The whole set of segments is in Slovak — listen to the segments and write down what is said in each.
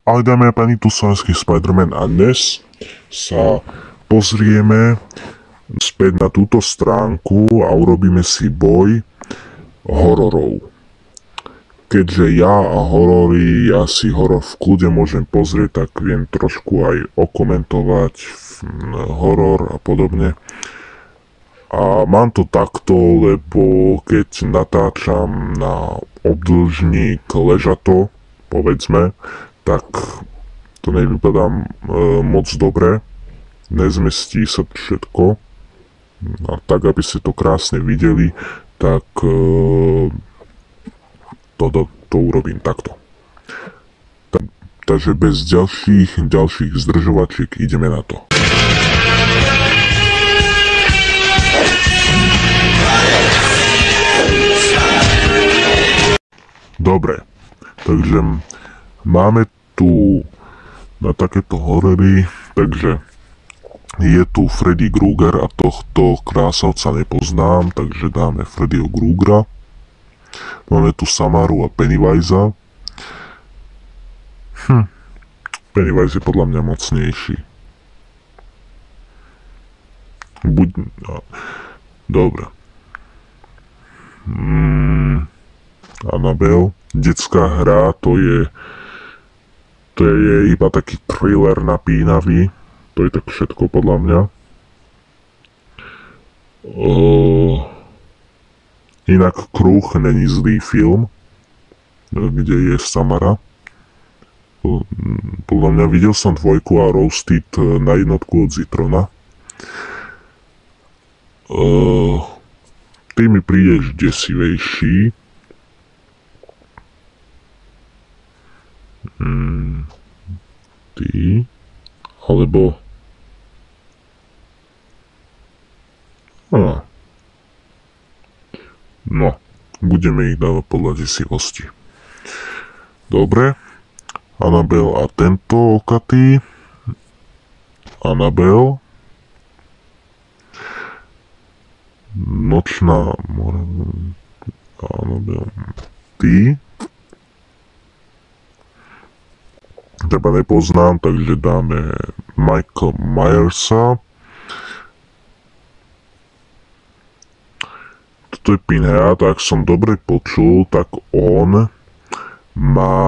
Ale dáme a pani, tu slovenský Spider-Man a dnes sa pozrieme späť na túto stránku a urobíme si boj hororov. Keďže ja a horory, ja si horor v kľude môžem pozrieť, tak viem trošku aj okomentovať horor a podobne. A mám to takto, lebo keď natáčam na obdĺžnik ležato, povedzme, tak to nevypadá moc dobre, nezmestí sa všetko. A tak, aby ste to krásne videli, tak to urobím takto. Takže bez ďalších zdržovačiek ideme na to. Dobre, takže máme tu na takéto horory, takže je tu Freddy Krueger a tohto krásavca nepoznám, takže dáme Freddyho Kruegera. Máme tu Samaru a Pennywisa. Pennywise je podľa mňa mocnejší. Dobre. Annabelle. Detská hra, to je iba taký thriller napínavý. To je tak všetko podľa mňa. Inak Kruh není zlý film, kde je Samara. Podľa mňa videl som dvojku a Roasted na jednotku od Zitrona. Ty mi prídeš desivejší. Ty alebo no, budeme ich dávať podľa desivosti. Dobre, Annabelle a tento okatý. Annabelle, nočná Annabelle, ty teba nepoznám, takže dáme Michael Myersa. Toto je Pinhead, ak som dobre počul, tak on má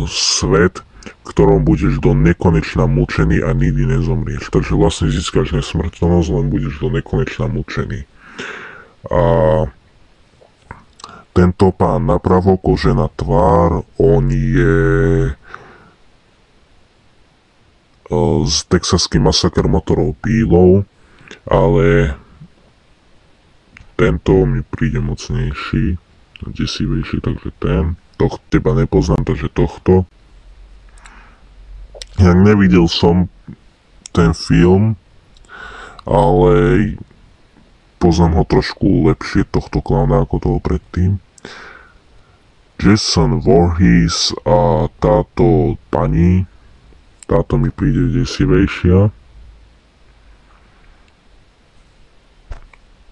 svet, v ktorom budeš do nekonečna mučený a nikdy nezomrieš. Takže vlastne získaš nesmrteľnosť, len budeš do nekonečna mučený. A tento pán napravo, kožená tvár, on je z Texaský masaker motorov pílov, ale tento mi príde mocnejší, desivejší, takže teba nepoznám, takže tohto. Ja nevidel som ten film, ale poznám ho trošku lepšie, tohto klauna, ako toho predtým. Jason Voorhees a táto pani, táto mi príde desivejšia.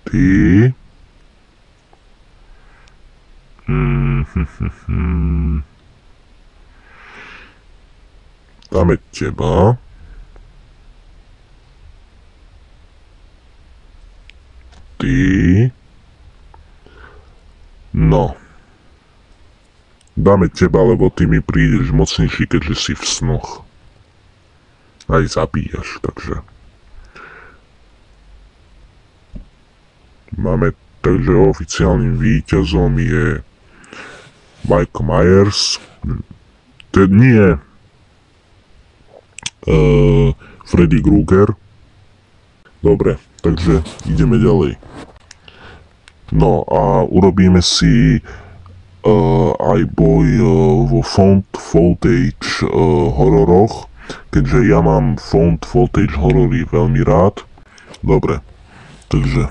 Ty. Dáme teba. Ty. No. Dáme teba, lebo ty mi prídeš mocnejší, keďže si v snoch. Aj zabíjaš, takže. Takže oficiálnym víťazom je Mike Myers. Nie. Freddy Krueger. Dobre, takže ideme ďalej. No a urobíme si aj boj vo found footage hororoch, keďže ja mám found footage horory veľmi rád. Dobre, takže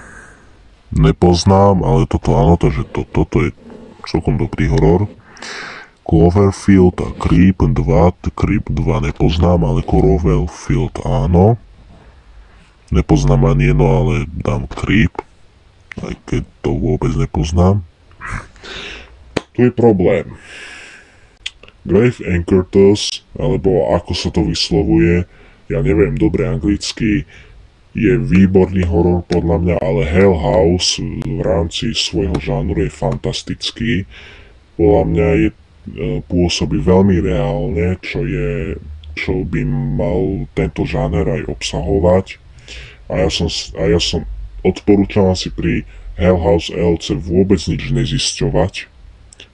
nepoznám, ale toto áno, takže toto je celkom dobrý horor. Cloverfield a Creep 2, Creep 2 nepoznám, ale Cloverfield áno. Nepoznám ani jedno, ale dám Creep, aj keď to vôbec nepoznám. Tu je problém. Grave Encounters, alebo ako sa to vyslovuje, ja neviem dobre anglicky, je výborný horor podľa mňa, ale Hell House v rámci svojho žánru je fantastický. Podľa mňa pôsobí veľmi reálne, čo by mal tento žáner aj obsahovať. A ja som odporúčal si pri Hell House LC vôbec nič nezisťovať,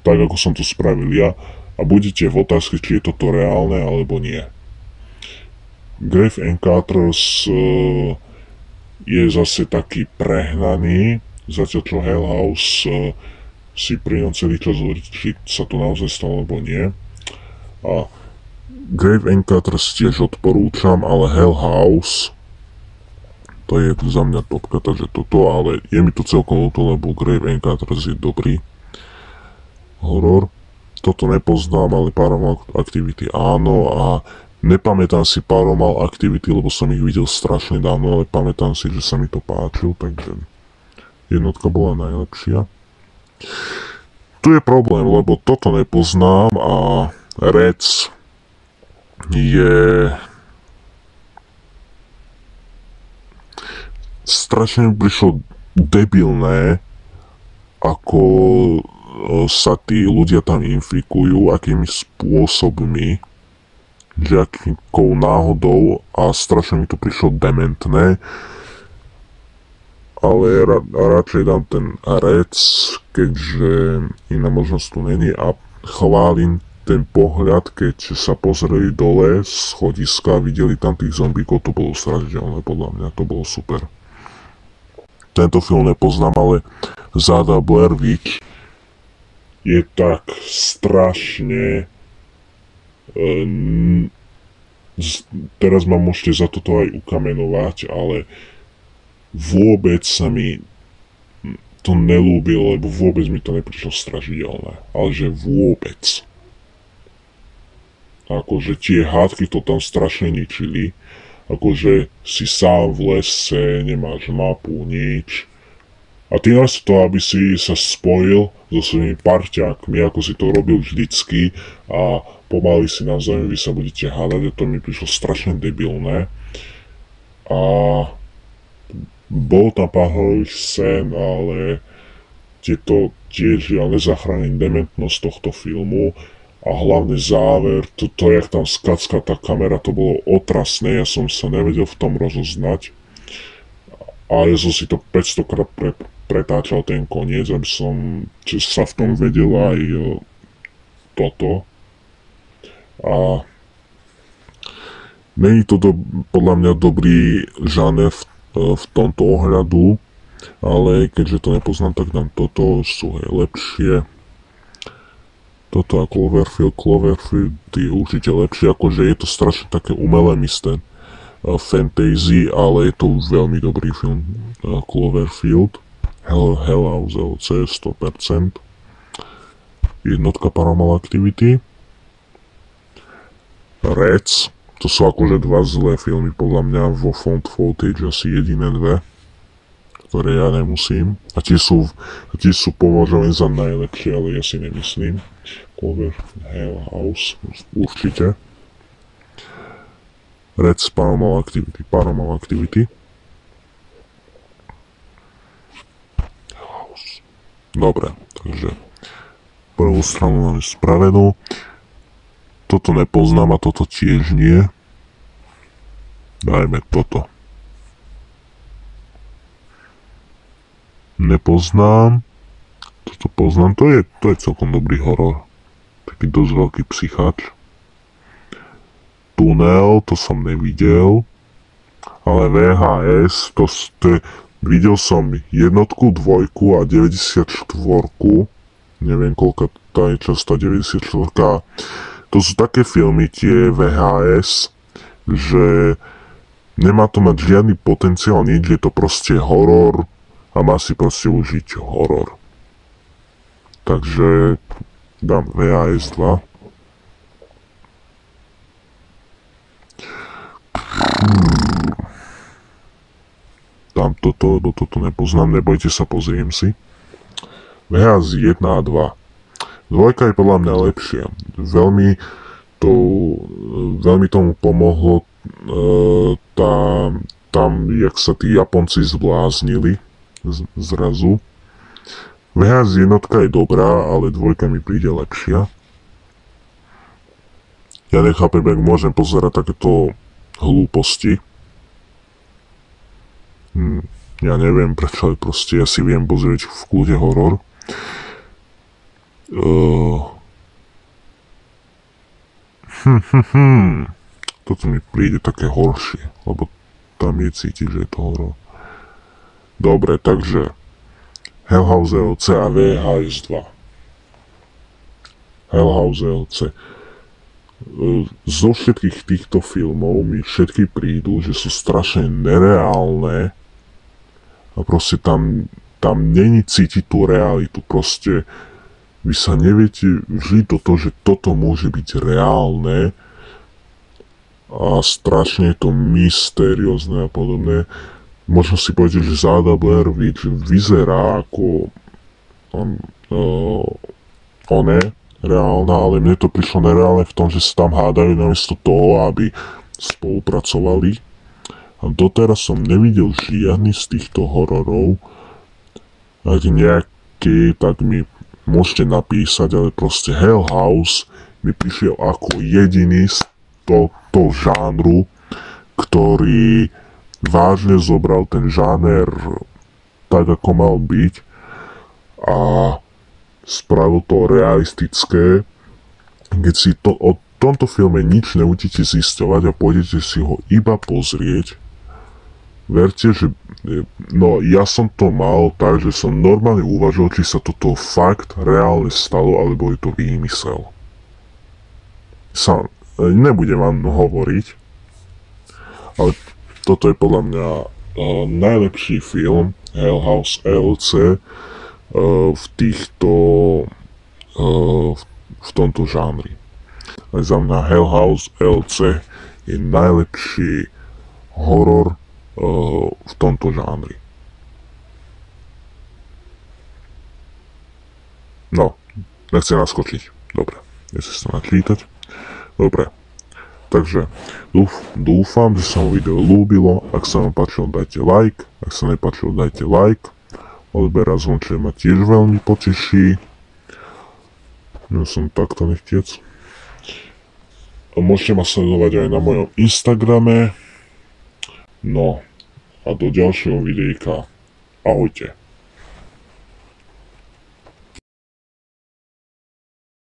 tak ako som to spravil ja, a budete v otázke, či je toto reálne alebo nie. Grave Encounters je zase taký prehnaný, zatiaľ čo Hell House si pri ňom celý čas hovorí, či sa to naozaj stalo alebo nie. A Grave Encounters tiež odporúčam, ale Hell House to je za mňa topka, takže toto, ale je mi to celkom ľúto, lebo Grave Encounters je dobrý horor. Toto nepoznám, ale Paranormal Activity áno, a nepamätám si Paranormal Activity, lebo som ich videl strašne dávno, ale pamätám si, že sa mi to páčil, takže jednotka bola najlepšia. Tu je problém, lebo toto nepoznám a Rec je strašne mi prišlo debilné, ako sa tí ľudia tam infikujú, akými spôsobmi, že akou náhodou, a strašne mi to prišlo dementné, ale radšej dám ten Rec, keďže iná možnosť tu není, a chválim ten pohľad, keď sa pozreli dole z schodiska a videli tam tých zombíkov, to bolo strašidelné, podľa mňa to bolo super. Tento film nepoznám, ale Záda Blair Witch je tak strašne... teraz ma môžete za toto aj ukamenovať, ale vôbec sa mi to nelúbilo, lebo vôbec mi to neprišlo strašidelné. Ale že vôbec. Akože tie hádky to tam strašne ničili. Akože si sám v lese, nemáš mapu, nič. A ty nás to, aby si sa spojil so svojimi parťákmi, ako si to robil vždycky, a pomaly si navzájom vy sa budete hádať, a to mi prišlo strašne debilné. A bol tam pár horových scén, ale tieto tiež nezachráni dementnosť tohto filmu. A hlavne záver, to jak tam skacka tá kamera, to bolo otrasné, ja som sa nevedel v tom rozoznať. A ja som si to 500 krát pretáčal ten koniec, aby som sa v tom vedel aj toto. A není to podľa mňa dobrý žáner v tomto ohľadu, ale keďže to nepoznám, tak dám toto, sú aj lepšie. Toto a Cloverfield je určite lepšie, akože je to strašne také umelé mysté fantasy, ale je to veľmi dobrý film. Cloverfield, Hell House LC 100%, jednotka Paranormal Activity, Rec, to sú akože dva zlé filmy podľa mňa, vo found footage asi jediné dve, ktoré ja nemusím, a tie sú považované za najlepšie, ale ja si nemyslím. Cloverfield, Hell House, určite. Rec, Paranormal Activity. House. Dobre, takže prvú stranu máme spravenú. Toto nepoznám a toto tiež nie. Dajme toto. Nepoznám. Toto poznám, to je celkom dobrý horor. Taký dosť veľký psychač. Tunel, to som nevidel. Ale VHS, videl som jednotku, dvojku a 94. Neviem, koľka tá je častá 94. To sú také filmy, tie VHS, že nemá to mať žiadny potenciál, nič, je to proste horor a má si proste užiť horor. Takže dám VHS 2. Dám toto, lebo toto nepoznám, nebojte sa, pozriem si. VHS 1 a 2. Dvojka je podľa mňa lepšia. Veľmi tomu pomohlo tam, jak sa tí Japonci zbláznili zrazu. VHS jednotka je dobrá, ale dvojka mi príde lepšia. Ja nechápem, jak môžem pozerať takéto hlúposti. Ja neviem prečo, ale proste ja si viem pozrieť v kľude horor. Toto mi príde také horšie, lebo tam je cítiť, že je to horor. Dobre, takže Hell House LC a VHS 2. Hell House LC. Zo všetkých týchto filmov mi všetky prídu, že sú strašne nereálne a proste tam není cítiť tú realitu. Proste vy sa neviete vžiť do toho, že toto môže byť reálne a strašne je to mysteriózne a podobné. Možno si povedať, že Ada Blair Witch vyzerá ako reálna, ale mne to prišlo nereálne v tom, že sa tam hádajú namiesto toho, aby spolupracovali. A doteraz som nevidel žiadny z týchto hororov. Ak nejaký, tak mi môžete napísať, ale proste Hell House mi prišiel ako jediný z tohto žánru, ktorý vážne zobral ten žáner tak, ako mal byť a spravil to realistické, keď si o tomto filme nič nebudete zisťovať a pôjdete si ho iba pozrieť. Verte, že ja som to mal tak, že som normálne uvažoval, či sa toto fakt reálne stalo, alebo je to výmysel. Nebudem vám hovoriť, ale toto je podľa mňa najlepší film Hell House LC v tomto žánri. Ale za mňa Hell House LC je najlepší horor v tomto žánri. No, nechcem naskočiť. Dobre, nechcem sa načítať. Dobre, takže dúfam, že sa vám video ľúbilo. Ak sa vám páčilo, dajte like. Ak sa nepáčilo, dajte like. Odber a zvonček ma tiež veľmi poteší. Ja som takto nechtiec. Môžete ma sledovať aj na mojom Instagrame. No a do ďalšieho videjka. Ahojte.